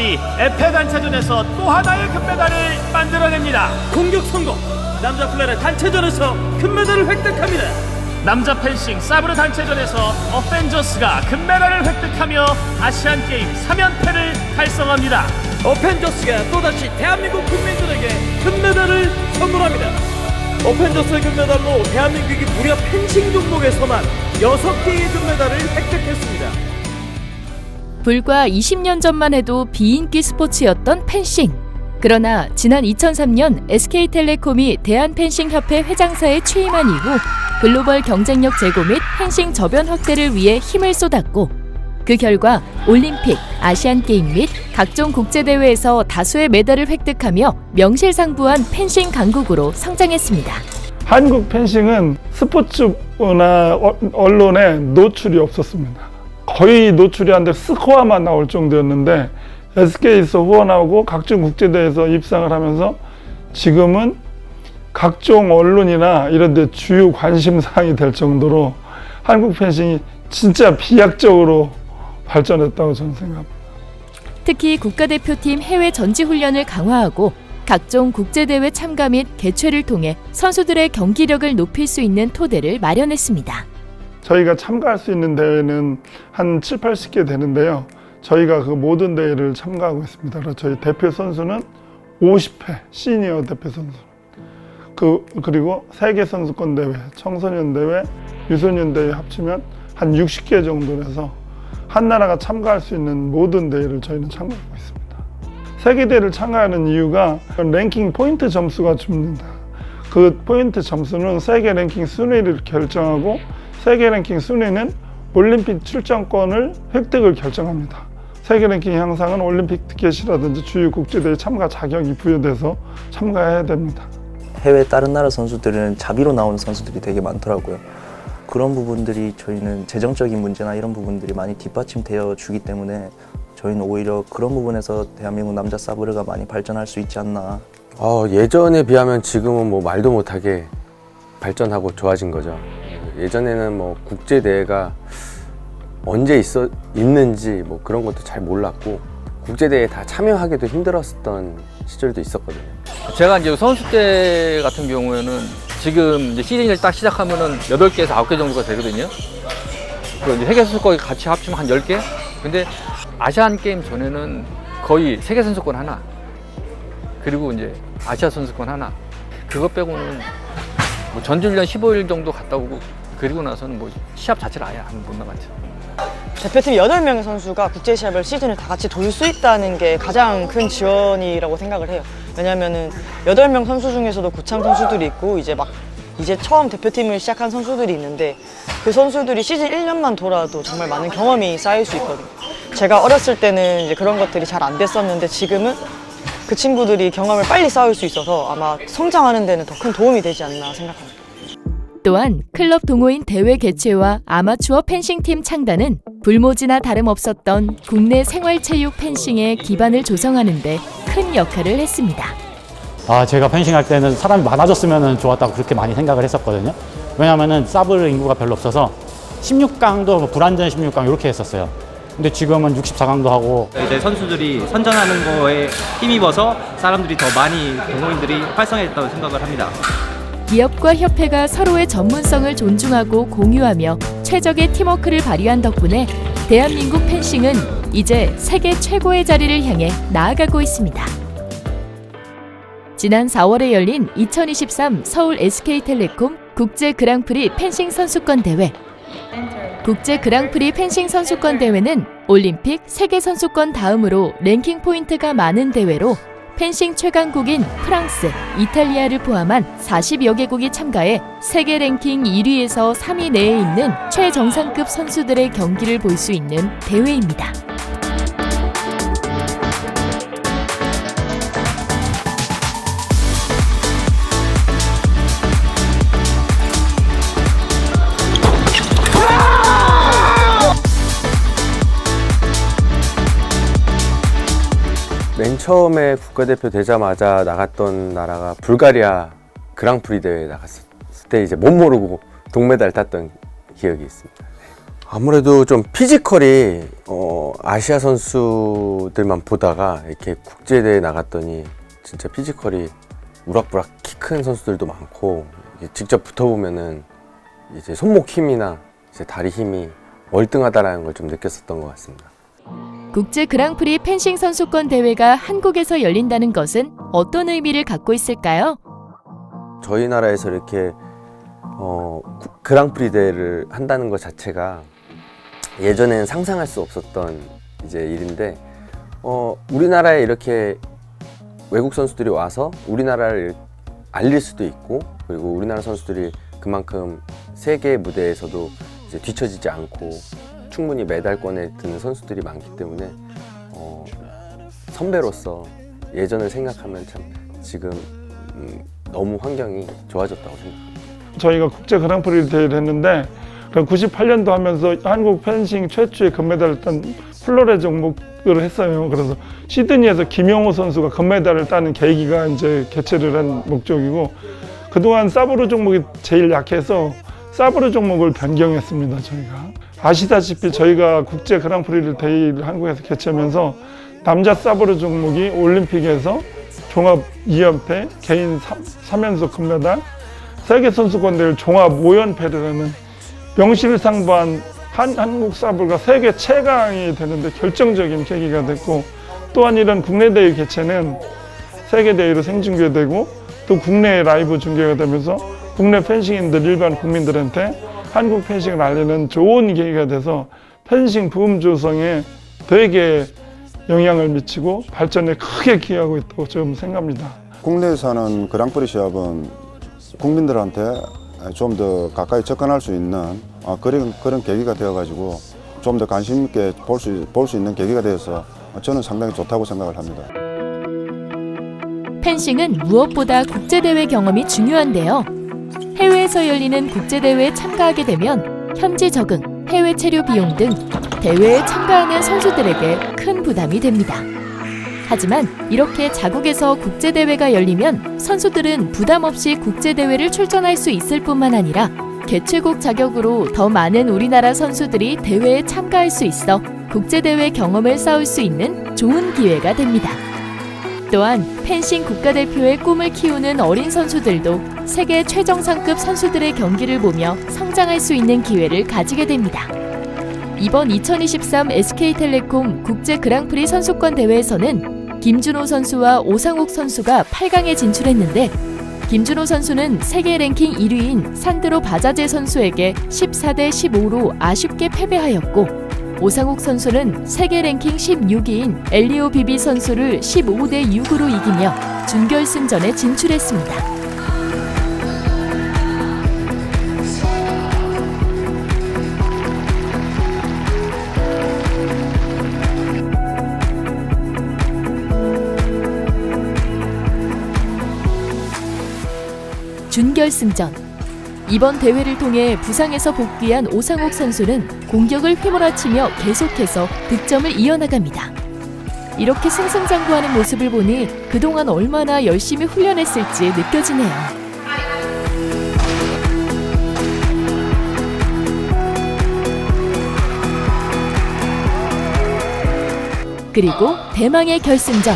선수들이 에페 단체전에서 또 하나의 금메달을 만들어냅니다. 공격 성공! 남자 플레레 단체전에서 금메달을 획득합니다. 남자 펜싱 사브르 단체전에서 어펜저스가 금메달을 획득하며 아시안게임 3연패를 달성합니다. 어펜저스가 또다시 대한민국 국민들에게 금메달을 선물합니다. 어펜저스의 금메달로 대한민국이 무려 펜싱 종목에서만 6개의 금메달을 획득했습니다. 불과 20년 전만 해도 비인기 스포츠였던 펜싱. 그러나 지난 2003년 SK텔레콤이 대한펜싱협회 회장사에 취임한 이후 글로벌 경쟁력 제고 및 펜싱 저변 확대를 위해 힘을 쏟았고, 그 결과 올림픽, 아시안게임 및 각종 국제대회에서 다수의 메달을 획득하며 명실상부한 펜싱 강국으로 성장했습니다. 한국 펜싱은 스포츠나 언론에 노출이 없었습니다. 거의 노출이 안 돼 스코어만 나올 정도였는데 SK에서 후원하고 각종 국제대회에서 입상을 하면서 지금은 각종 언론이나 이런 데 주요 관심사항이 될 정도로 한국 펜싱이 진짜 비약적으로 발전했다고 저는 생각합니다. 특히 국가대표팀 해외 전지훈련을 강화하고 각종 국제대회 참가 및 개최를 통해 선수들의 경기력을 높일 수 있는 토대를 마련했습니다. 저희가 참가할 수 있는 대회는 한 7, 80개 되는데요. 저희가 그 모든 대회를 참가하고 있습니다. 그래서 저희 대표 선수는 50회 시니어 대표 선수. 그리고 세계 선수권 대회, 청소년 대회, 유소년 대회 합치면 한 60개 정도 돼서 한 나라가 참가할 수 있는 모든 대회를 저희는 참가하고 있습니다. 세계 대회를 참가하는 이유가 랭킹 포인트 점수가 줍니다. 그 포인트 점수는 세계 랭킹 순위를 결정하고 세계 랭킹 순위는 올림픽 출전권을 획득을 결정합니다. 세계 랭킹 향상은 올림픽 티켓이라든지 주요 국제대회 참가 자격이 부여돼서 참가해야 됩니다. 해외 다른 나라 선수들은 자비로 나오는 선수들이 되게 많더라고요. 그런 부분들이 저희는 재정적인 문제나 이런 부분들이 많이 뒷받침되어 주기 때문에 저희는 오히려 그런 부분에서 대한민국 남자 사브르가 많이 발전할 수 있지 않나. 예전에 비하면 지금은 뭐 말도 못하게 발전하고 좋아진 거죠. 예전에는 뭐 국제대회가 언제 있는지 뭐 그런 것도 잘 몰랐고 국제대회에 다 참여하기도 힘들었던 시절도 있었거든요. 제가 이제 선수 때 같은 경우에는 지금 이제 시즌을 딱 시작하면은 8개에서 9개 정도가 되거든요. 그 이제 세계 선수권 같이 합치면 한 10개? 근데 아시안 게임 전에는 거의 세계 선수권 하나, 그리고 이제 아시아 선수권 하나, 그것 빼고는 뭐 전지훈련 15일 정도 갔다 오고 그리고 나서는 뭐 시합 자체를 아예 못 나갔죠. 대표팀 8명의 선수가 국제시합을 시즌을 다 같이 돌 수 있다는 게 가장 큰 지원이라고 생각을 해요. 왜냐면은 8명 선수 중에서도 고참 선수들이 있고 이제 처음 대표팀을 시작한 선수들이 있는데 그 선수들이 시즌 1년만 돌아도 정말 많은 경험이 쌓일 수 있거든요. 제가 어렸을 때는 이제 그런 것들이 잘 안 됐었는데 지금은 그 친구들이 경험을 빨리 쌓을 수 있어서 아마 성장하는 데는 더 큰 도움이 되지 않나 생각합니다. 또한 클럽 동호인 대회 개최와 아마추어 펜싱팀 창단은 불모지나 다름없었던 국내 생활체육 펜싱의 기반을 조성하는 데 큰 역할을 했습니다. 제가 펜싱할 때는 사람이 많아졌으면 좋았다고 그렇게 많이 생각을 했었거든요. 왜냐하면 사브르 인구가 별로 없어서 16강도 불완전 16강 이렇게 했었어요. 근데 지금은 64강도 하고 이제 선수들이 선전하는 거에 힘입어서 사람들이 더 많이 동호인들이 활성화했다고 생각을 합니다. 기업과 협회가 서로의 전문성을 존중하고 공유하며 최적의 팀워크를 발휘한 덕분에 대한민국 펜싱은 이제 세계 최고의 자리를 향해 나아가고 있습니다. 지난 4월에 열린 2023 서울 SK텔레콤 국제 그랑프리 펜싱 선수권 대회. 국제 그랑프리 펜싱 선수권 대회는 올림픽, 세계 선수권 다음으로 랭킹 포인트가 많은 대회로 펜싱 최강국인 프랑스, 이탈리아를 포함한 40여 개국이 참가해 세계 랭킹 1위에서 3위 내에 있는 최정상급 선수들의 경기를 볼 수 있는 대회입니다. 맨 처음에 국가대표 되자마자 나갔던 나라가 불가리아 그랑프리 대회에 나갔을 때 이제 못 모르고 동메달 땄던 기억이 있습니다. 아무래도 좀 피지컬이 아시아 선수들만 보다가 이렇게 국제대회 나갔더니 진짜 피지컬이 우락부락 키 큰 선수들도 많고 직접 붙어보면은 이제 손목 힘이나 이제 다리 힘이 월등하다라는 걸 좀 느꼈었던 것 같습니다. 국제 그랑프리 펜싱 선수권 대회가 한국에서 열린다는 것은 어떤 의미를 갖고 있을까요? 저희 나라에서 이렇게 그랑프리 대회를 한다는 것 자체가 예전에는 상상할 수 없었던 이제 일인데 우리나라에 이렇게 외국 선수들이 와서 우리나라를 알릴 수도 있고 그리고 우리나라 선수들이 그만큼 세계 무대에서도 이제 뒤처지지 않고 충분히 메달권에 드는 선수들이 많기 때문에 선배로서 예전을 생각하면 참 지금 너무 환경이 좋아졌다고 생각합니다. 저희가 국제 그랑프리 대회를 했는데 98년도 하면서 한국 펜싱 최초의 금메달을 딴 플로레 종목을 했어요. 그래서 시드니에서 김영호 선수가 금메달을 따는 계기가 이제 개최를 한 목적이고 그동안 사브르 종목이 제일 약해서 사브르 종목을 변경했습니다. 저희가 아시다시피 저희가 국제 그랑프리를 대회를 한국에서 개최하면서 남자 사브르 종목이 올림픽에서 종합 2연패, 개인 3연속 금메달, 세계선수권대회 종합 5연패를 하는 명실상부한 한국 사브가 세계 최강이 되는데 결정적인 계기가 됐고 또한 이런 국내 대회 개최는 세계 대회로 생중계되고 또 국내 라이브 중계가 되면서 국내 펜싱인들 일반 국민들한테 한국 펜싱을 알리는 좋은 계기가 돼서 펜싱 붐 조성에 되게 영향을 미치고 발전에 크게 기여하고 있다고 좀 생각합니다. 국내에서 하는 그랑프리 시합은 국민들한테 좀 더 가까이 접근할 수 있는 그런 계기가 되어가지고 좀 더 관심 있게 볼 수 있는 계기가 되어서 저는 상당히 좋다고 생각을 합니다. 펜싱은 무엇보다 국제대회 경험이 중요한데요. 해외에서 열리는 국제대회에 참가하게 되면 현지 적응, 해외 체류 비용 등 대회에 참가하는 선수들에게 큰 부담이 됩니다. 하지만 이렇게 자국에서 국제대회가 열리면 선수들은 부담 없이 국제대회를 출전할 수 있을 뿐만 아니라 개최국 자격으로 더 많은 우리나라 선수들이 대회에 참가할 수 있어 국제대회 경험을 쌓을 수 있는 좋은 기회가 됩니다. 또한 펜싱 국가대표의 꿈을 키우는 어린 선수들도 세계 최정상급 선수들의 경기를 보며 성장할 수 있는 기회를 가지게 됩니다. 이번 2023 SK텔레콤 국제 그랑프리 선수권 대회에서는 김준호 선수와 오상욱 선수가 8강에 진출했는데 김준호 선수는 세계 랭킹 1위인 산드로 바자제 선수에게 14대 15로 아쉽게 패배하였고 오상욱 선수는 세계 랭킹 16위인 엘리오 비비 선수를 15대 6으로 이기며 준결승전에 진출했습니다. 준결승전. 이번 대회를 통해 부상에서 복귀한 오상욱 선수는 공격을 휘몰아치며 계속해서 득점을 이어나갑니다. 이렇게 승승장구하는 모습을 보니 그동안 얼마나 열심히 훈련했을지 느껴지네요. 그리고 대망의 결승전.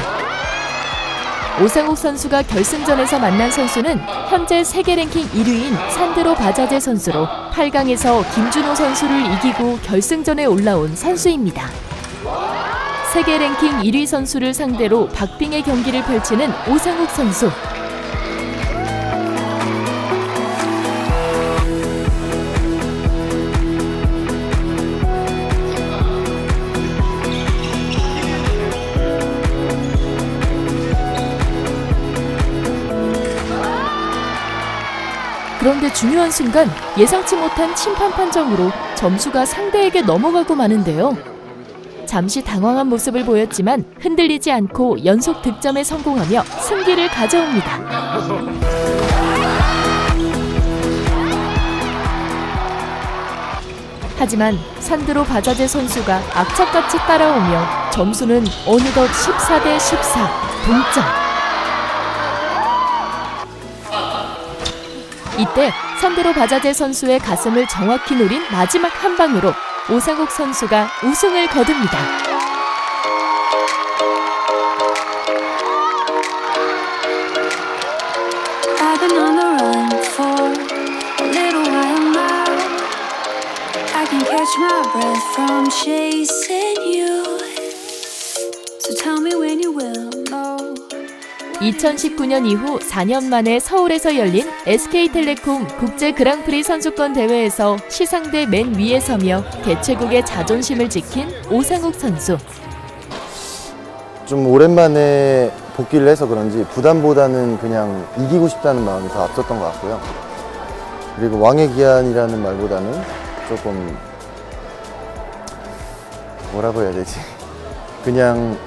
오상욱 선수가 결승전에서 만난 선수는 현재 세계 랭킹 1위인 산드로 바자제 선수로 8강에서 김준호 선수를 이기고 결승전에 올라온 선수입니다. 세계 랭킹 1위 선수를 상대로 박빙의 경기를 펼치는 오상욱 선수. 그런데 중요한 순간 예상치 못한 심판 판정으로 점수가 상대에게 넘어가고 마는데요. 잠시 당황한 모습을 보였지만 흔들리지 않고 연속 득점에 성공하며 승기를 가져옵니다. 하지만 산드로 바자제 선수가 악착같이 따라오며 점수는 어느덧 14대 14 동점. 이때 산드로 바자제 선수의 가슴을 정확히 노린 마지막 한 방으로 오상욱 선수가 우승을 거둡니다. I've been on the run for a little while now. I can catch my breath from chasing you. So tell me when you will know. 2019년 이후 4년 만에 서울에서 열린 SK텔레콤 국제 그랑프리 선수권 대회에서 시상대 맨 위에 서며 개최국의 자존심을 지킨 오상욱 선수. 좀 오랜만에 복귀를 해서 그런지 부담보다는 그냥 이기고 싶다는 마음이 더 앞섰던 것 같고요. 그리고 왕의 기한이라는 말보다는 조금 뭐라고 해야 되지? 그냥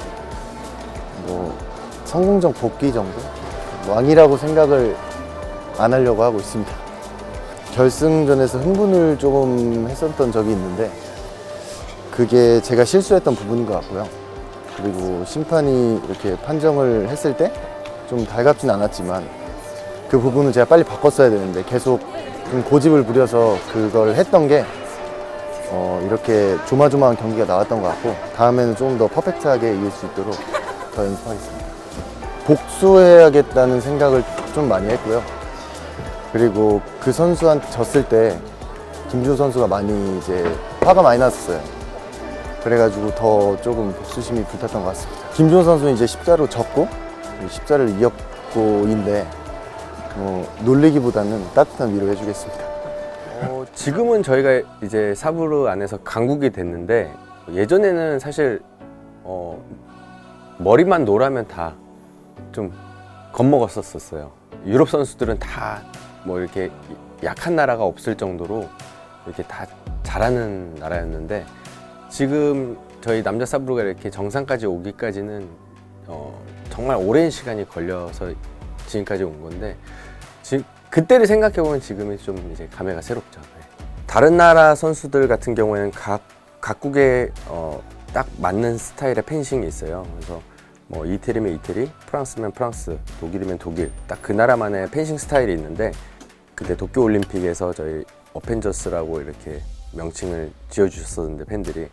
뭐 성공적 복귀 정도? 왕이라고 생각을 안 하려고 하고 있습니다. 결승전에서 흥분을 조금 했었던 적이 있는데 그게 제가 실수했던 부분인 것 같고요. 그리고 심판이 이렇게 판정을 했을 때 좀 달갑진 않았지만 그 부분은 제가 빨리 바꿨어야 되는데 계속 좀 고집을 부려서 그걸 했던 게 이렇게 조마조마한 경기가 나왔던 것 같고 다음에는 조금 더 퍼펙트하게 이길 수 있도록 더 연습하겠습니다. 복수해야겠다는 생각을 좀 많이 했고요. 그리고 그 선수한테 졌을 때 김준호 선수가 많이 이제 화가 많이 났었어요. 그래가지고 더 조금 복수심이 불탔던 것 같습니다. 김준호 선수는 이제 10자로 졌고 10자를 이겼고인데 놀리기보다는 따뜻한 위로 해주겠습니다. 지금은 저희가 이제 사부르 안에서 강국이 됐는데 예전에는 사실 머리만 노라면 다 좀 겁먹었었어요. 유럽 선수들은 다 뭐 이렇게 약한 나라가 없을 정도로 이렇게 다 잘하는 나라였는데 지금 저희 남자 사부르가 이렇게 정상까지 오기까지는 정말 오랜 시간이 걸려서 지금까지 온 건데 그때를 생각해 보면 지금이 좀 이제 감회가 새롭죠. 네. 다른 나라 선수들 같은 경우에는 각국에 딱 맞는 스타일의 펜싱이 있어요. 그래서 뭐 이태리면 이태리, 프랑스면 프랑스, 독일이면 독일 딱 그 나라만의 펜싱 스타일이 있는데 그때 도쿄올림픽에서 저희 어펜저스라고 이렇게 명칭을 지어주셨었는데 팬들이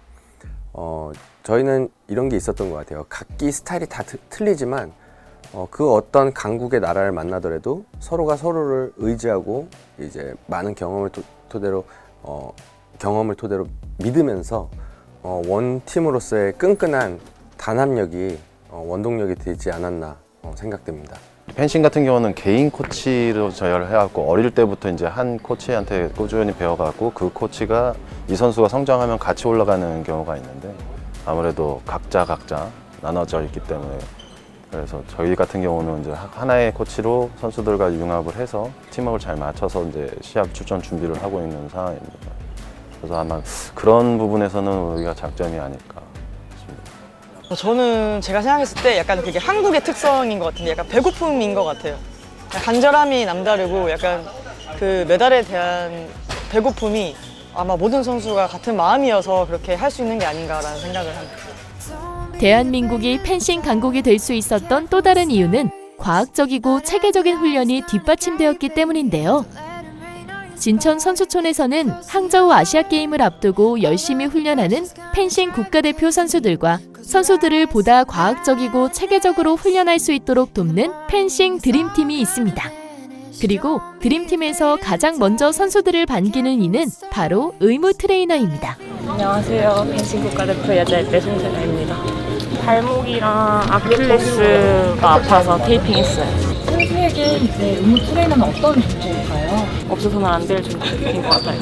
저희는 이런 게 있었던 것 같아요. 각기 스타일이 다 틀리지만 그 어떤 강국의 나라를 만나더라도 서로가 서로를 의지하고 이제 많은 경험을 토대로 믿으면서 원팀으로서의 끈끈한 단합력이 원동력이 되지 않았나 생각됩니다. 펜싱 같은 경우는 개인 코치로 저희를 해갖고 어릴 때부터 이제 한 코치한테 꾸준히 배워갖고 그 코치가 이 선수가 성장하면 같이 올라가는 경우가 있는데 아무래도 각자 나눠져 있기 때문에 그래서 저희 같은 경우는 이제 하나의 코치로 선수들과 융합을 해서 팀워크를 잘 맞춰서 이제 시합 출전 준비를 하고 있는 상황입니다. 그래서 아마 그런 부분에서는 우리가 장점이 아닐까. 저는 제가 생각했을 때 약간 그게 한국의 특성인 것 같은데 약간 배고픔인 것 같아요. 간절함이 남다르고 약간 그 메달에 대한 배고픔이 아마 모든 선수가 같은 마음이어서 그렇게 할 수 있는 게 아닌가라는 생각을 합니다. 대한민국이 펜싱 강국이 될 수 있었던 또 다른 이유는 과학적이고 체계적인 훈련이 뒷받침되었기 때문인데요. 진천 선수촌에서는 항저우 아시아게임을 앞두고 열심히 훈련하는 펜싱 국가대표 선수들과 선수들을 보다 과학적이고 체계적으로 훈련할 수 있도록 돕는 펜싱 드림팀이 있습니다. 그리고 드림팀에서 가장 먼저 선수들을 반기는 이는 바로 의무 트레이너입니다. 안녕하세요. 펜싱 국가대표 여자애때 송세나입니다. 발목이랑 아킬레스가 아파서 테이핑했어요. 선수에게 이제 의무 트레이너는 어떤 존재일까요? 없어서는 안 될 존재인 것 같아요.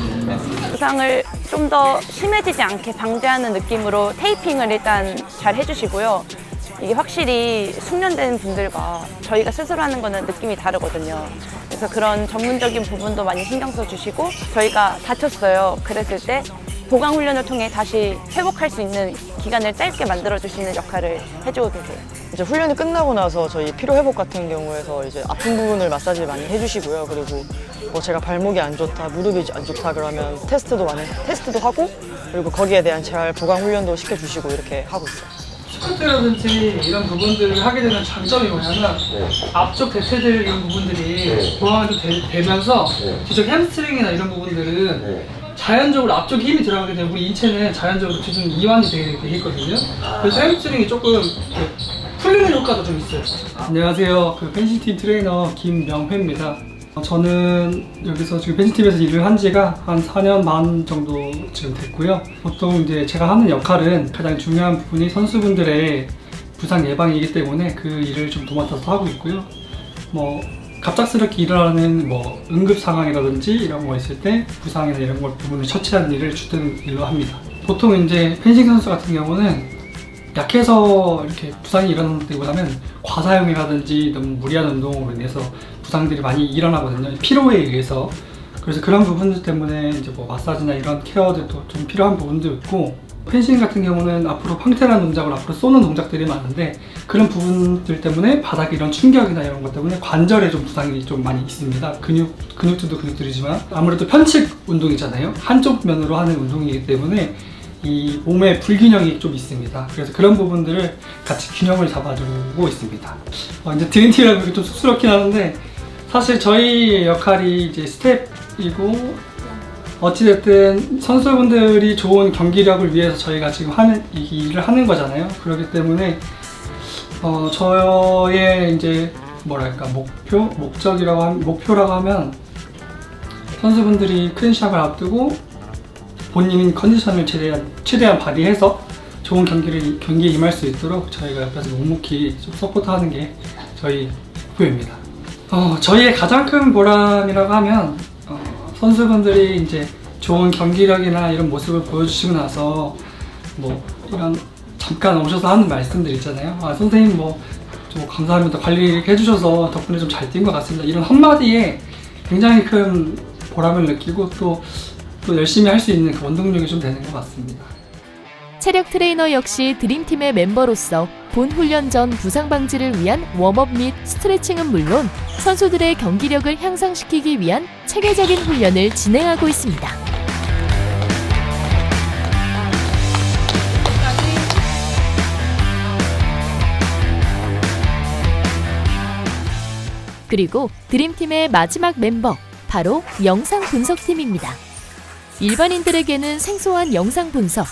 부상을 좀 더 심해지지 않게 방지하는 느낌으로 테이핑을 일단 잘 해주시고요. 이게 확실히 숙련된 분들과 저희가 스스로 하는 거는 느낌이 다르거든요. 그래서 그런 전문적인 부분도 많이 신경 써주시고 저희가 다쳤어요. 그랬을 때 보강 훈련을 통해 다시 회복할 수 있는 기간을 짧게 만들어주시는 역할을 해주고 계세요. 이제 훈련이 끝나고 나서 저희 피로 회복 같은 경우에서 이제 아픈 부분을 마사지 많이 해주시고요. 그리고 뭐 제가 발목이 안 좋다, 무릎이 안 좋다 그러면 테스트도 하고 그리고 거기에 대한 재활 보강 훈련도 시켜주시고 이렇게 하고 있어요. 스쿼트라든지 이런 부분들을 하게 되는 장점이 뭐냐면 앞쪽 대퇴들 이런 부분들이 보강도 되면서 뒤쪽 햄스트링이나 이런 부분들은 자연적으로 앞쪽에 힘이 들어가게 되면 우리 인체는 자연적으로 지금 이완이 되게 있거든요. 그래서 햄스트링이 조금 이렇게 풀리는 효과도 좀 있어요. 안녕하세요. 펜싱팀 트레이너 김명회입니다. 저는 여기서 지금 펜싱팀에서 일을 한 지가 한 4년 반 정도 지금 됐고요. 보통 이제 제가 하는 역할은 가장 중요한 부분이 선수분들의 부상 예방이기 때문에 그 일을 좀 도맡아서 하고 있고요. 뭐 갑작스럽게 일어나는 뭐 응급 상황이라든지 이런 거 있을 때 부상이나 이런 걸 부분을 처치하는 일을 주된 일로 합니다. 보통 이제 펜싱 선수 같은 경우는 약해서 이렇게 부상이 일어난다기보다는 과사용이라든지 너무 무리한 운동으로 인해서 부상들이 많이 일어나거든요. 피로에 의해서. 그래서 그런 부분들 때문에 이제 뭐 마사지나 이런 케어들도 좀 필요한 부분도 있고, 펜싱 같은 경우는 앞으로 황태라는 동작을 앞으로 쏘는 동작들이 많은데 그런 부분들 때문에 바닥에 이런 충격이나 이런 것 때문에 관절에 좀 부상이 좀 많이 있습니다. 근육들도 근육들이지만 아무래도 편측 운동이잖아요. 한쪽 면으로 하는 운동이기 때문에 이 몸에 불균형이 좀 있습니다. 그래서 그런 부분들을 같이 균형을 잡아주고 있습니다. 이제 드림팀이라고 좀 쑥스럽긴 하는데 사실 저희 역할이 이제 스텝이고 어찌됐든 선수분들이 좋은 경기력을 위해서 저희가 지금 이 일을 하는 거잖아요. 그렇기 때문에 저의 이제 뭐랄까 목표라고 하면 선수분들이 큰 시합을 앞두고 본인 컨디션을 최대한 발휘해서 좋은 경기에 임할 수 있도록 저희가 옆에서 묵묵히 좀 서포트하는 게 저희 목표입니다. 저희의 가장 큰 보람이라고 하면 선수분들이 이제 좋은 경기력이나 이런 모습을 보여주시고 나서 뭐 이런 잠깐 오셔서 하는 말씀들 있잖아요. 선생님 뭐 좀 감사합니다. 관리 해주셔서 덕분에 좀 잘 뛴 것 같습니다. 이런 한마디에 굉장히 큰 보람을 느끼고 또 열심히 할 수 있는 그 원동력이 좀 되는 것 같습니다. 체력 트레이너 역시 드림팀의 멤버로서 본 훈련 전 부상 방지를 위한 웜업 및 스트레칭은 물론 선수들의 경기력을 향상시키기 위한 체계적인 훈련을 진행하고 있습니다. 그리고 드림팀의 마지막 멤버, 바로 영상 분석팀입니다. 일반인들에게는 생소한 영상 분석.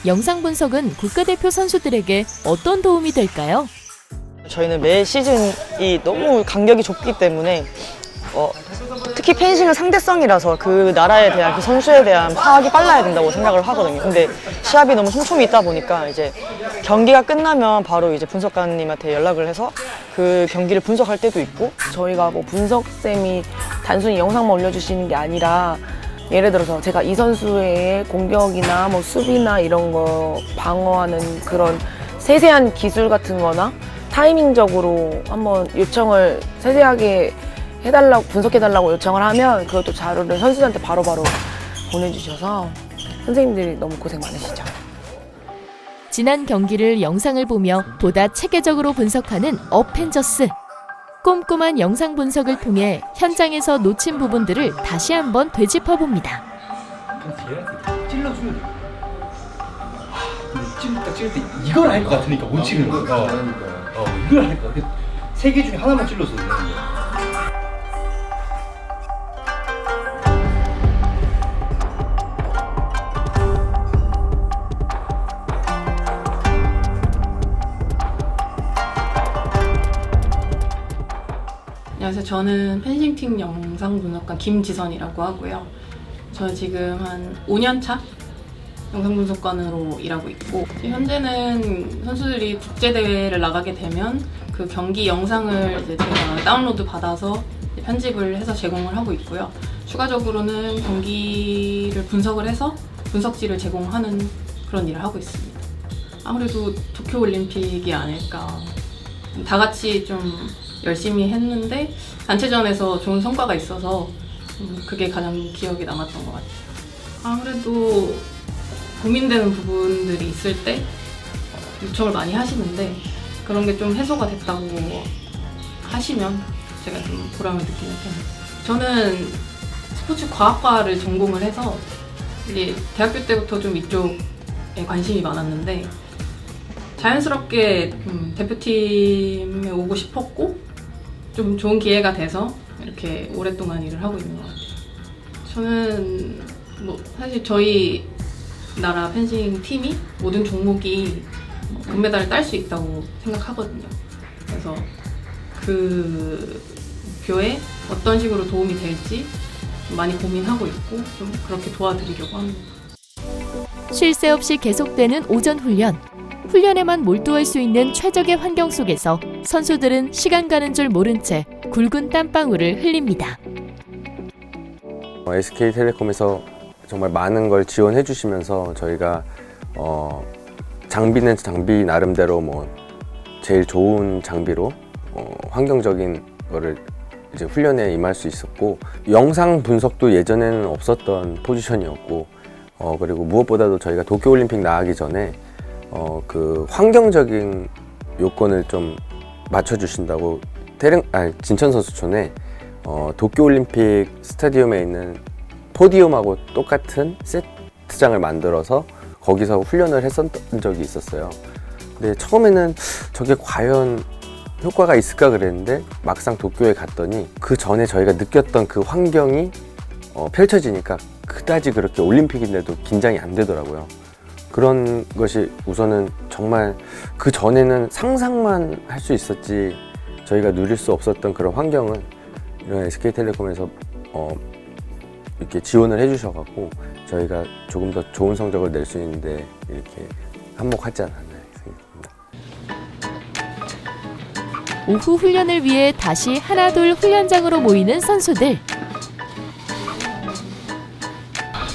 영상 분석은 국가대표 선수들에게 어떤 도움이 될까요? 저희는 매 시즌이 너무 간격이 좁기 때문에 특히 펜싱은 상대성이라서 그 나라에 대한 그 선수에 대한 파악이 빨라야 된다고 생각을 하거든요. 근데 시합이 너무 촘촘히 있다 보니까 이제 경기가 끝나면 바로 이제 분석가님한테 연락을 해서 그 경기를 분석할 때도 있고, 저희가 뭐 분석쌤이 단순히 영상만 올려주시는 게 아니라 예를 들어서 제가 이 선수의 공격이나 뭐 수비나 이런 거 방어하는 그런 세세한 기술 같은 거나 타이밍적으로 한번 요청을 세세하게 해달라고, 분석해달라고 요청을 하면 그것도 자료를 선수들한테 바로바로 보내주셔서 선생님들이 너무 고생 많으시죠. 지난 경기를 영상을 보며 보다 체계적으로 분석하는 어펜져스. 꼼꼼한 영상 분석을 통해 현장에서 놓친 부분들을 다시 한번 되짚어봅니다. 찔러주면 돼. 딱 찔릴 때 이걸 할 것 같으니까 못 찌르는 거야. 이걸 할 것 같아. 세 개 중에 하나만 찔러서 되는 거야. 안녕하세요. 저는 펜싱팀 영상 분석관 김지선이라고 하고요. 저는 지금 한 5년차 영상 분석관으로 일하고 있고, 현재는 선수들이 국제대회를 나가게 되면 그 경기 영상을 이제 제가 다운로드 받아서 편집을 해서 제공을 하고 있고요. 추가적으로는 경기를 분석을 해서 분석지를 제공하는 그런 일을 하고 있습니다. 아무래도 도쿄올림픽이 아닐까. 다 같이 좀 열심히 했는데 단체전에서 좋은 성과가 있어서 그게 가장 기억에 남았던 것 같아요. 아무래도 고민되는 부분들이 있을 때 요청을 많이 하시는데 그런 게 좀 해소가 됐다고 하시면 제가 좀 보람을 느끼는 편입니다. 저는 스포츠 과학과를 전공을 해서 이제 대학교 때부터 좀 이쪽에 관심이 많았는데 자연스럽게 대표팀에 오고 싶었고 좀 좋은 기회가 돼서 이렇게 오랫동안 일을 하고 있는 것 같아요. 저는 뭐 사실 저희 나라 펜싱 팀이 모든 종목이 금메달을 딸 수 있다고 생각하거든요. 그래서 그 목표에 어떤 식으로 도움이 될지 좀 많이 고민하고 있고 좀 그렇게 도와드리려고 합니다. 쉴 새 없이 계속되는 오전 훈련. 훈련에만 몰두할 수 있는 최적의 환경 속에서 선수들은 시간 가는 줄 모른 채 굵은 땀방울을 흘립니다. SK텔레콤에서 정말 많은 걸 지원해 주시면서 저희가 장비는 장비 나름대로 뭐 제일 좋은 장비로 환경적인 거를 이제 훈련에 임할 수 있었고, 영상 분석도 예전에는 없었던 포지션이었고, 그리고 무엇보다도 저희가 도쿄올림픽 나가기 전에 그 환경적인 요건을 좀 맞춰주신다고 진천선수촌에 도쿄올림픽 스타디움에 있는 포디움하고 똑같은 세트장을 만들어서 거기서 훈련을 했었던 적이 있었어요. 근데 처음에는 저게 과연 효과가 있을까 그랬는데 막상 도쿄에 갔더니 그 전에 저희가 느꼈던 그 환경이 펼쳐지니까 그다지 그렇게 올림픽인데도 긴장이 안 되더라고요. 그런 것이 우선은 정말 그 전에는 상상만 할 수 있었지 저희가 누릴 수 없었던 그런 환경은 이런 SK텔레콤에서 이렇게 지원을 해주셔갖고 저희가 조금 더 좋은 성적을 낼 수 있는데 이렇게 한몫하지 않았나 생각합니다. 오후 훈련을 위해 다시 하나둘 훈련장으로 모이는 선수들.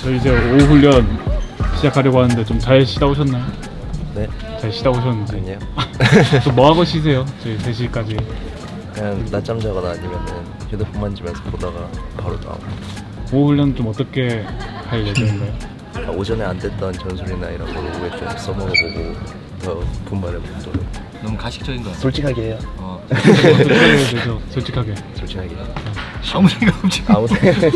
저희 이제 오후 훈련 시작하려고 하는데 좀 잘 쉬다 오셨나요? 네. 잘 쉬다 오셨는지. 아니요. 좀 뭐 하고 쉬세요? 저희 3시까지. 그냥 낮잠 자거나 아니면은 휴대폰 만지면서 보다가 바로 나오고. 오후 훈련 좀 어떻게 할 예정인가요? 오전에 안 됐던 전술이나 이런 걸 오후에 좀 써먹어보고 더 분발해 보도록. 너무 가식적인 거 같아요. 솔직하게 해요. 솔직하게 해도 되죠. 솔직하게. 솔직하게. 아무 생각 없이. 아무 생각.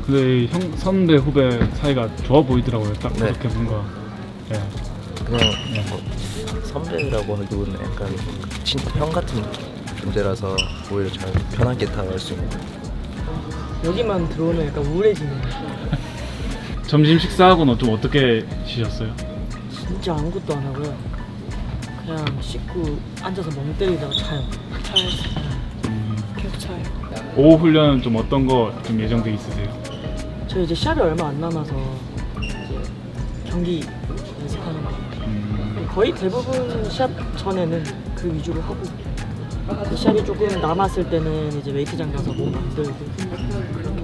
근데 이 선배 후배 사이가 좋아 보이더라고요. 딱 네. 그렇게 뭔가. 네. 그냥 뭐 선배라고 하기보다는 약간 진짜 형 같은 존재라서 오히려 잘 편하게 다가갈 수 있는. 여기만 들어오면 약간 우울해지네. 점심 식사하고는 좀 어떻게 쉬셨어요? 진짜 아무것도 안 하고요. 그냥 씻고 앉아서 멍 때리다가 자요. 계속 자요. 오후 훈련은 좀 어떤 거 좀 예정돼 있으세요? 저 이제 시합이 얼마 안 남아서 이제 경기 연습하는 거. 거의 대부분 시합 전에는 그 위주로 하고 시합이 조금 남았을 때는 이제 웨이트장 가서 몸 만들고 그렇게 훈련.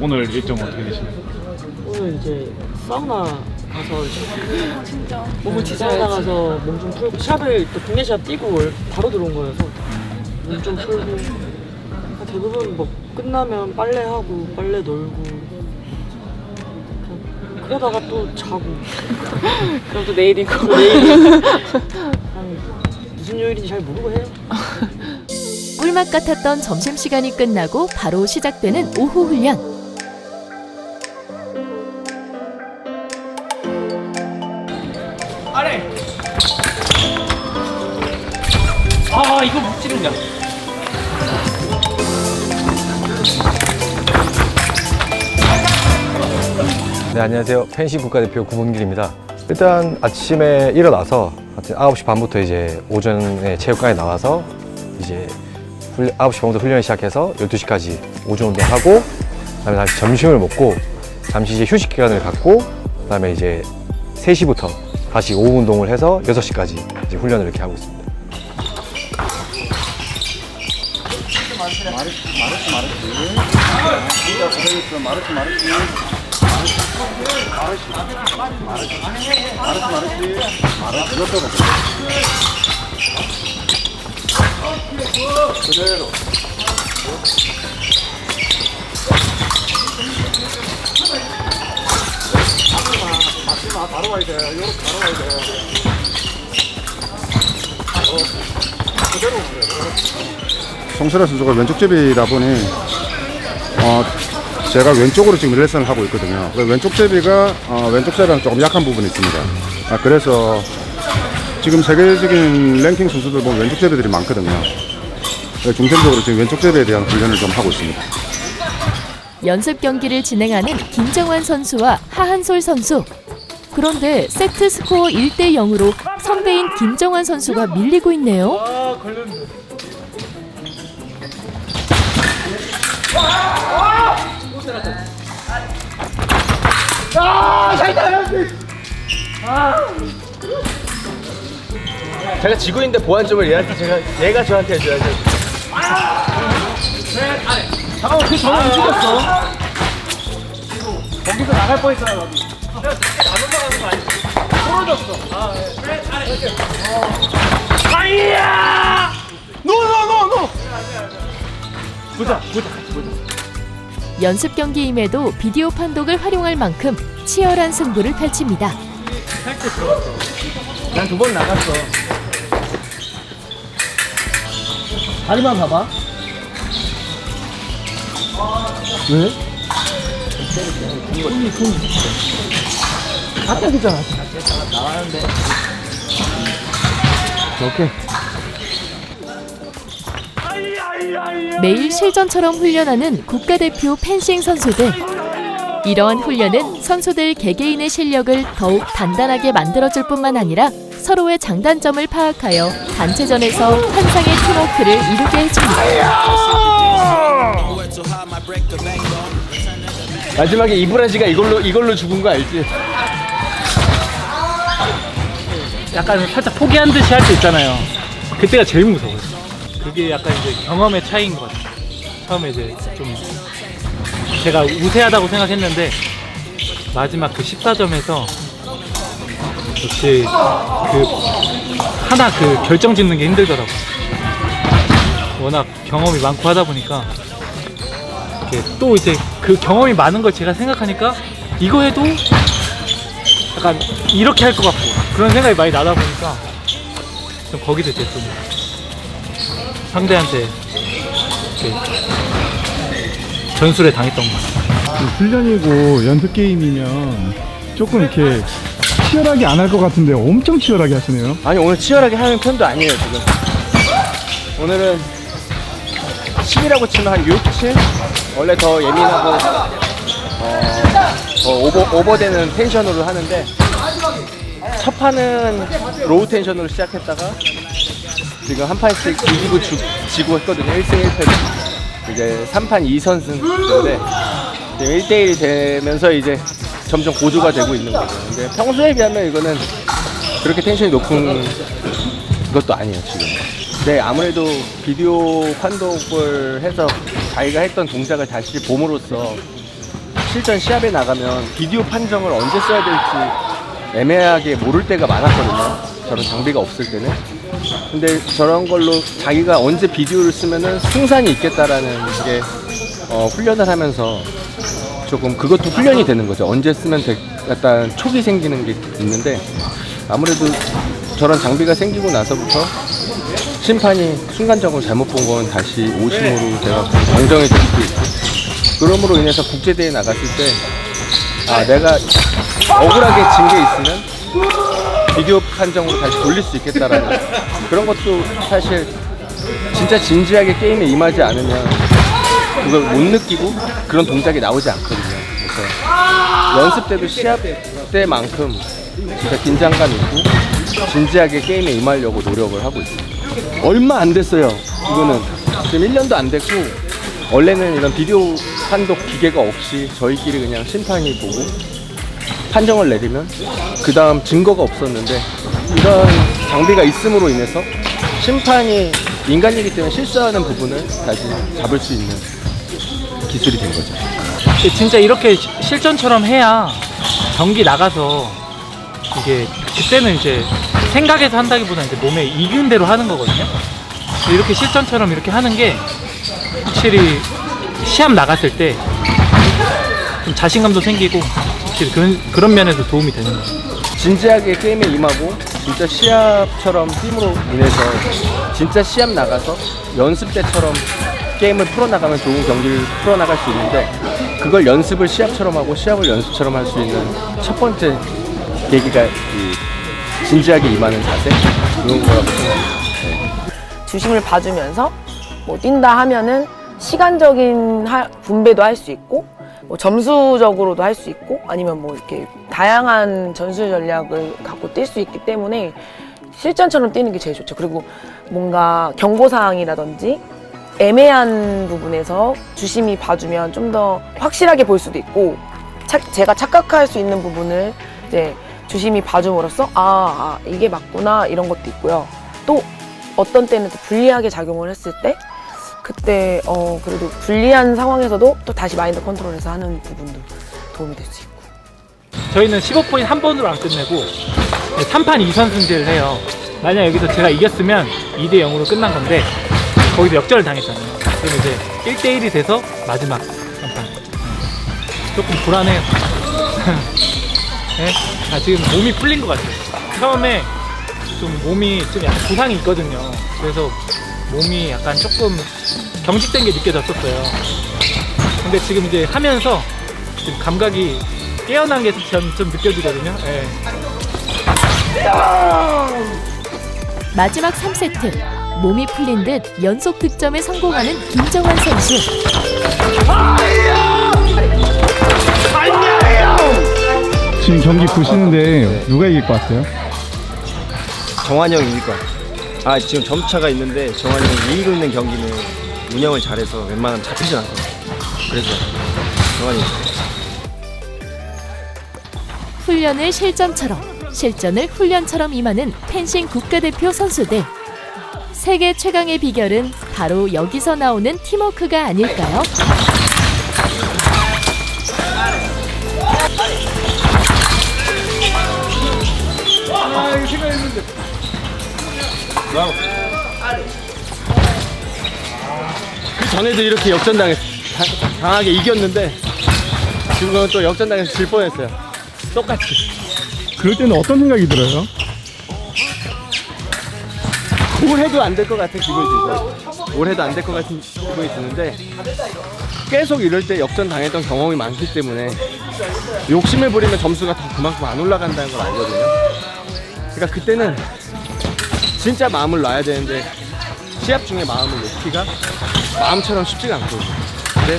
오늘 일정 어떻게 되시나요? 오늘 이제 사우나 가서 진짜 몸을 사우나 가서 몸 좀 풀고 샵을 또 국내 샵 뛰고 바로 들어온 거여서 몸 좀 풀고 그러니까 대부분 뭐 끝나면 빨래하고 빨래 널고 그러다가 또 자고 그럼 또 내일이고 내일 무슨 요일인지 잘 모르고 해요. 꿀맛 같았던 점심시간이 끝나고 바로 시작되는 오후 훈련. 아래. 이거 못 찌른다. 네, 안녕하세요. 펜싱 국가대표 구문길입니다. 일단 아침에 일어나서 9시 반부터 이제 오전에 체육관에 나와서 이제 9시 반부터 훈련을 시작해서 12시까지 오전 운동하고 그다음에 다시 점심을 먹고 잠시 이제 휴식 기간을 갖고 그다음에 이제 3시부터 다시 오후 운동을 해서 6시까지 이제 훈련을 이렇게 하고 있습니다. 그대로. 맞지마, 바로 와야 돼. 요렇게 바로 와야 돼. 그대로 송철아 선수가 왼쪽제비다 보니 제가 왼쪽으로 지금 레슨을 하고 있거든요. 왼쪽 제비가 왼쪽 제비랑 조금 약한 부분이 있습니다. 그래서 지금 세계적인 랭킹 선수들 보면 왼쪽 제비들이 많거든요. 중점적으로 지금 왼쪽 제비에 대한 훈련을 좀 하고 있습니다. 연습 경기를 진행하는 김정환 선수와 하한솔 선수. 그런데 세트 스코어 1대 0으로 선배인 김정환 선수가 밀리고 있네요. 제가 지고 있는데 보완점을 얘가 저한테 해줘야죠. 잠깐만, 그 전에 움직였어. 거기서 나갈 뻔했잖아, 나도. 내가 늦게 안 올라가는 거 아니지? 떨어졌어. 아이야! 노! 보자. 연습 경기임에도 비디오 판독을 활용할 만큼 치열한 승부를 펼칩니다. 난 2번 나갔어. 다리만 봐봐. 왜? 손이. 아까잖아. 나가는데. 오케이. 매일 실전처럼 훈련하는 국가대표 펜싱 선수들. 이러한 훈련은 선수들 개개인의 실력을 더욱 단단하게 만들어줄 뿐만 아니라 서로의 장단점을 파악하여 단체전에서 환상의 팀워크를 이루게 해줍니다. 마지막에 이브라지가 이걸로 죽은 거 알지? 약간 살짝 포기한 듯이 할 수 있잖아요. 그때가 제일 무서워요. 그게 약간 이제 경험의 차이인 것 같아요. 처음에 이제 좀 제가 우세하다고 생각했는데 마지막 그 14점에서 역시 하나 결정 짓는 게 힘들더라고요. 워낙 경험이 많고 하다 보니까 또 이제 그 경험이 많은 걸 제가 생각하니까 이거 해도 약간 이렇게 할 것 같고 그런 생각이 많이 나다 보니까 좀 거기서 이제 좀 상대한테 전술에 당했던 것 같아요. 훈련이고 연습 게임이면 조금 이렇게 치열하게 안 할 것 같은데 엄청 치열하게 하시네요. 아니, 오늘 치열하게 하는 편도 아니에요, 지금. 오늘은 10이라고 치면 한 6, 7? 원래 더 예민하고 더 오버되는 텐션으로 하는데 첫 판은 로우 텐션으로 시작했다가 지금 한 판씩 이기고 지고 했거든요. 1승 1패. 이제 3판 2선승인데 1대1이 되면서 이제 점점 고조가 되고 있는 거죠. 근데 평소에 비하면 이거는 그렇게 텐션이 높은 것도 아니에요, 지금. 네, 아무래도 비디오 판독을 해서 자기가 했던 동작을 다시 봄으로써 실전 시합에 나가면 비디오 판정을 언제 써야 될지 애매하게 모를 때가 많았거든요. 저런 장비가 없을 때는. 근데 저런 걸로 자기가 언제 비디오를 쓰면은 승산이 있겠다라는 게 훈련을 하면서 조금 그것도 훈련이 되는 거죠. 언제 쓰면 약간 촉이 생기는 게 있는데 아무래도 저런 장비가 생기고 나서부터 심판이 순간적으로 잘못 본 건 다시 오심으로 제가 정정이 될 수도 있고 그러므로 인해서 국제대회 나갔을 때 내가 억울하게 진 게 있으면 비디오 판정으로 다시 돌릴 수 있겠다라는 그런 것도 사실 진짜 진지하게 게임에 임하지 않으면 그걸 못 느끼고 그런 동작이 나오지 않거든요. 그래서 연습 때도 시합 때만큼 진짜 긴장감 있고 진지하게 게임에 임하려고 노력을 하고 있습니다. 얼마 안 됐어요. 이거는 지금 1년도 안 됐고 원래는 이런 비디오 판독 기계가 없이 저희끼리 그냥 심판이 보고 판정을 내리면 그 다음 증거가 없었는데 이런 장비가 있음으로 인해서 심판이 인간이기 때문에 실수하는 부분을 다시 잡을 수 있는 기술이 된 거죠. 진짜 이렇게 실전처럼 해야 경기 나가서 이게 그때는 이제 생각해서 한다기보다 이제 몸에 익은 대로 하는 거거든요. 이렇게 실전처럼 이렇게 하는 게 확실히 시합 나갔을 때 좀 자신감도 생기고 확실히 그런 면에서 도움이 되는 거예요. 진지하게 게임에 임하고 진짜 시합처럼 팀으로 인해서 진짜 시합 나가서 연습 때처럼 게임을 풀어나가면 좋은 경기를 풀어나갈 수 있는데 그걸 연습을 시합처럼 하고 시합을 연습처럼 할 수 있는 첫 번째 계기가 이 진지하게 임하는 자세 그런 거라고 생각합니다. 주심을 봐주면서 뭐 뛴다 하면은 시간적인 분배도 할 수 있고 뭐 점수적으로도 할 수 있고 아니면 뭐 이렇게 다양한 전술 전략을 갖고 뛸 수 있기 때문에 실전처럼 뛰는 게 제일 좋죠. 그리고 뭔가 경고사항이라든지 애매한 부분에서 주심이 봐주면 좀 더 확실하게 볼 수도 있고 제가 착각할 수 있는 부분을 이제 주심이 봐줌으로써 이게 맞구나 이런 것도 있고요. 또 어떤 때는 또 불리하게 작용을 했을 때 그때 그래도 불리한 상황에서도 또 다시 마인드 컨트롤해서 하는 부분도 도움이 될 수 있고. 저희는 15포인트 한 번으로 안 끝내고 3판 2선승제를 해요. 만약 여기서 제가 이겼으면 2대 0으로 끝난 건데 거기서 역전을 당했잖아요. 그럼 이제 1대1이 돼서 마지막 3판. 조금 불안해요. 네? 지금 몸이 풀린 것 같아요. 처음에 좀 몸이 좀 약간 부상이 있거든요. 그래서 몸이 약간 조금 경직된 게 느껴졌었어요. 근데 지금 이제 하면서 지금 감각이 깨어난 게 좀 느껴지거든요. 네. 마지막 3세트. 몸이 풀린 듯 연속 득점에 성공하는 김정환 선수. 지금 경기 보시는데 누가 이길 것 같아요? 정환이 형이 이길 것 같아요. 지금 점차가 있는데 정환이 형이 이기고 있는 경기는 운영을 잘해서 웬만하면 잡히진 않거든요. 그래서 정환이 형. 훈련을 실전처럼, 실전을 훈련처럼 임하는 펜싱 국가대표 선수들. 세계 최강의 비결은 바로 여기서 나오는 팀워크가 아닐까요? 이거 생각했는데. 그 전에도 이렇게 당하게 이겼는데 지금은 또 역전당해서 질 뻔했어요. 똑같이. 그럴 때는 어떤 생각이 들어요? 뭘 해도 안 될 것 같은 기분이 들죠. 뭘 해도 안 될 것 같은 기분이 드는데 계속 이럴 때 역전 당했던 경험이 많기 때문에 욕심을 부리면 점수가 더 그만큼 안 올라간다는 걸 알거든요. 그러니까 그때는 진짜 마음을 놔야 되는데 시합 중에 마음을 놓기가 마음처럼 쉽지가 않거든요. 근데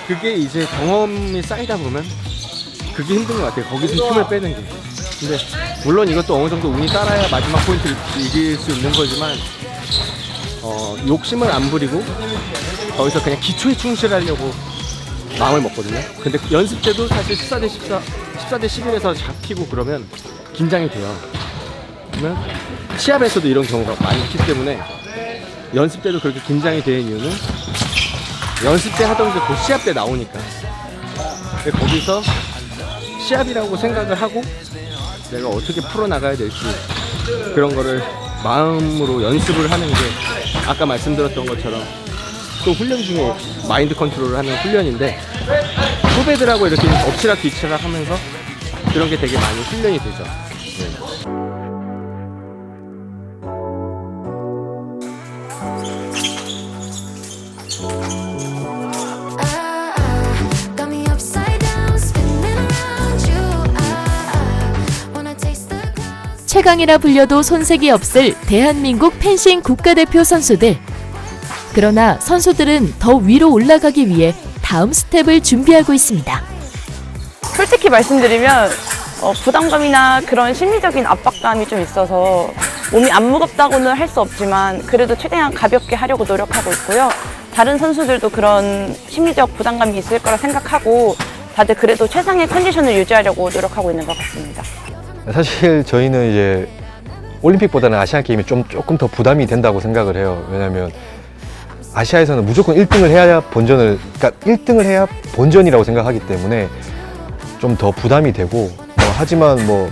그게 이제 경험이 쌓이다 보면 그게 힘든 것 같아요. 거기서 힘을 빼는 게. 근데 물론 이것도 어느 정도 운이 따라야 마지막 포인트를 이길 수 있는 거지만 욕심을 안 부리고 거기서 그냥 기초에 충실하려고 마음을 먹거든요. 근데 연습 때도 사실 14대 11에서 잡히고 그러면 긴장이 돼요. 그러면 시합에서도 이런 경우가 많이 있기 때문에 연습 때도 그렇게 긴장이 되는 이유는 연습 때 하던 게 곧 시합 때 나오니까. 근데 거기서 시합이라고 생각을 하고 내가 어떻게 풀어나가야 될지 그런 거를 마음으로 연습을 하는 게 아까 말씀드렸던 것처럼 또 훈련 중에 마인드 컨트롤을 하는 훈련인데 후배들하고 이렇게 엎치락 뒤치락 하면서 그런 게 되게 많이 훈련이 되죠. 네. 최강이라 불려도 손색이 없을 대한민국 펜싱 국가대표 선수들. 그러나 선수들은 더 위로 올라가기 위해 다음 스텝을 준비하고 있습니다. 솔직히 말씀드리면 부담감이나 그런 심리적인 압박감이 좀 있어서 몸이 안 무겁다고는 할 수 없지만 그래도 최대한 가볍게 하려고 노력하고 있고요. 다른 선수들도 그런 심리적 부담감이 있을 거라 생각하고 다들 그래도 최상의 컨디션을 유지하려고 노력하고 있는 것 같습니다. 사실 저희는 이제 올림픽보다는 아시안 게임이 조금 더 부담이 된다고 생각을 해요. 왜냐하면 아시아에서는 무조건 1등을 해야 그러니까 1등을 해야 본전이라고 생각하기 때문에 좀 더 부담이 되고 하지만 뭐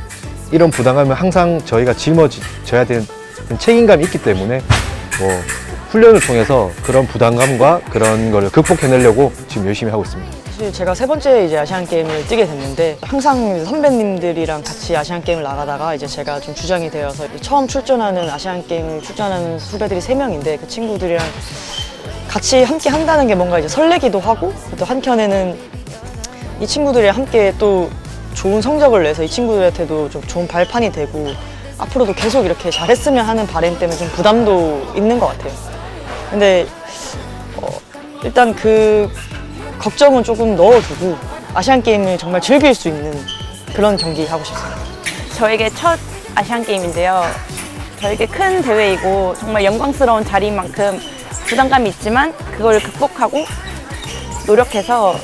이런 부담감은 항상 저희가 짊어져야 되는 책임감이 있기 때문에 뭐 훈련을 통해서 그런 부담감과 그런 거를 극복해내려고 지금 열심히 하고 있습니다. 사실 제가 세 번째 이제 아시안 게임을 뛰게 됐는데 항상 선배님들이랑 같이 아시안 게임을 나가다가 이제 제가 좀 주장이 되어서 처음 출전하는 아시안 게임을 출전하는 후배들이 3명인데 그 친구들이랑 같이 함께 한다는 게 뭔가 이제 설레기도 하고 또 한켠에는 이 친구들이랑 함께 또 좋은 성적을 내서 이 친구들한테도 좀 좋은 발판이 되고 앞으로도 계속 이렇게 잘했으면 하는 바람 때문에 좀 부담도 있는 것 같아요. 근데 일단 그 걱정은 조금 넣어두고 아시안 게임을 정말 즐길 수 있는 그런 경기 하고 싶습니다. 저에게 첫 아시안 게임인데요. 저에게 큰 대회이고 정말 영광스러운 자리인 만큼 부담감이 있지만 그걸 극복하고 노력해서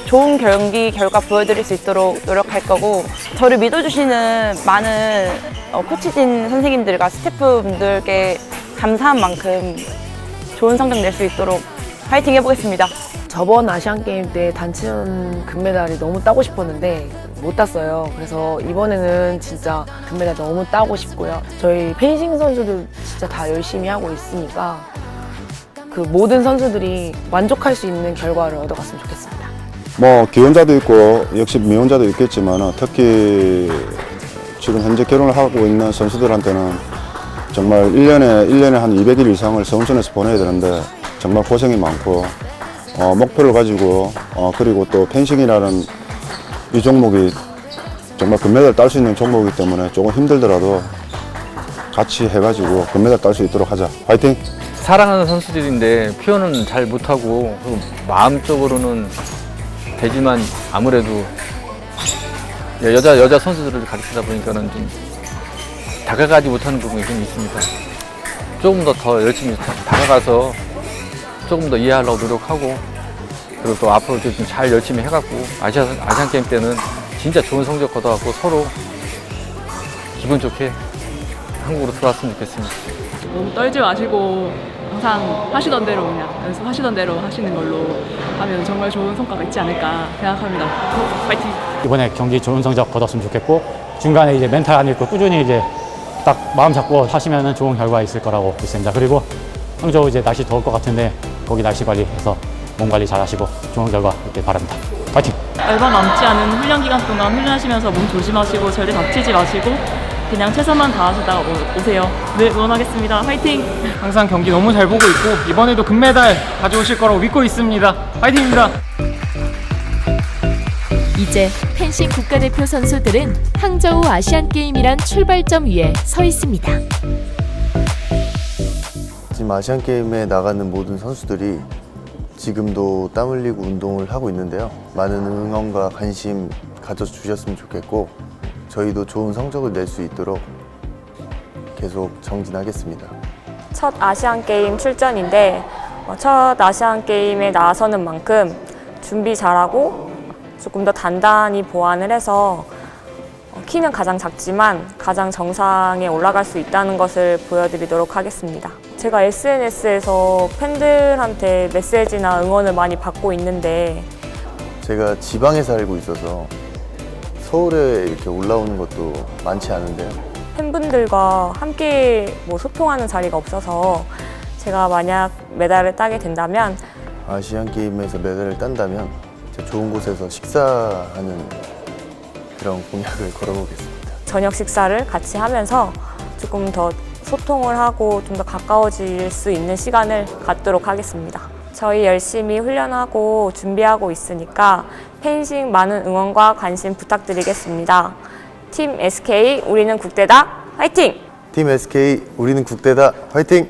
좋은 경기 결과 보여드릴 수 있도록 노력할 거고, 저를 믿어주시는 많은 코치진 선생님들과 스태프분들께 감사한 만큼 좋은 성적 낼 수 있도록 파이팅 해보겠습니다. 저번 아시안 게임 때 단체전 금메달이 너무 따고 싶었는데 못 땄어요. 그래서 이번에는 진짜 금메달 너무 따고 싶고요. 저희 펜싱 선수들 진짜 다 열심히 하고 있으니까 그 모든 선수들이 만족할 수 있는 결과를 얻어갔으면 좋겠습니다. 뭐 기혼자도 있고 역시 미혼자도 있겠지만 특히 지금 현재 결혼을 하고 있는 선수들한테는 정말 1년에 한 200일 이상을 선수촌에서 보내야 되는데 정말 고생이 많고 목표를 가지고 그리고 또 펜싱이라는 이 종목이 정말 금메달 딸 수 있는 종목이기 때문에 조금 힘들더라도 같이 해가지고 금메달 딸 수 있도록 하자. 파이팅! 사랑하는 선수들인데 표현은 잘 못하고 마음적으로는 되지만 아무래도 여자 선수들을 가르치다 보니까는 좀 다가가지 못하는 부분이 좀 있습니다. 조금 더 열심히 다가가서 조금 더 이해하려고 노력하고, 그리고 또 앞으로 좀 잘 열심히 해갖고 아시안 게임 때는 진짜 좋은 성적 거둬갖고 서로 기분 좋게 한국으로 돌아왔으면 좋겠습니다. 너무 떨지 마시고 항상 하시던 대로 그냥 연습하시던 대로 하시는 걸로 하면 정말 좋은 성과가 있지 않을까 생각합니다. 파이팅! 이번에 경기 좋은 성적 거뒀으면 좋겠고, 중간에 이제 멘탈 안 잃고 꾸준히 이제 딱 마음 잡고 하시면은 좋은 결과 있을 거라고 믿습니다. 그리고 항저우 이제 날씨 더울 것 같은데 거기 날씨 관리해서 몸 관리 잘 하시고 좋은 결과 있길 바랍니다. 파이팅! 얼마 남지 않은 훈련 기간 동안 훈련하시면서 몸 조심하시고 절대 다치지 마시고 그냥 최선만 다하시다 오세요. 네, 응원하겠습니다. 화이팅! 항상 경기 너무 잘 보고 있고 이번에도 금메달 가져오실 거라고 믿고 있습니다. 화이팅입니다. 이제 펜싱 국가대표 선수들은 항저우 아시안게임이란 출발점 위에 서 있습니다. 지금 아시안 게임에 나가는 모든 선수들이 지금도 땀 흘리고 운동을 하고 있는데요. 많은 응원과 관심 가져주셨으면 좋겠고, 저희도 좋은 성적을 낼 수 있도록 계속 정진하겠습니다. 첫 아시안 게임 출전인데 첫 아시안 게임에 나서는 만큼 준비 잘하고 조금 더 단단히 보완을 해서 키는 가장 작지만 가장 정상에 올라갈 수 있다는 것을 보여드리도록 하겠습니다. 제가 SNS에서 팬들한테 메시지나 응원을 많이 받고 있는데, 제가 지방에 살고 있어서 서울에 이렇게 올라오는 것도 많지 않은데요. 팬분들과 함께 소통하는 자리가 없어서 제가 만약 메달을 따게 된다면 아시안 게임에서 메달을 딴다면 좋은 곳에서 식사하는 그런 공약을 걸어보겠습니다. 저녁 식사를 같이 하면서 조금 더 소통을 하고 좀 더 가까워질 수 있는 시간을 갖도록 하겠습니다. 저희 열심히 훈련하고 준비하고 있으니까 펜싱 많은 응원과 관심 부탁드리겠습니다. 팀 SK 우리는 국대다 화이팅! 팀 SK 우리는 국대다 화이팅!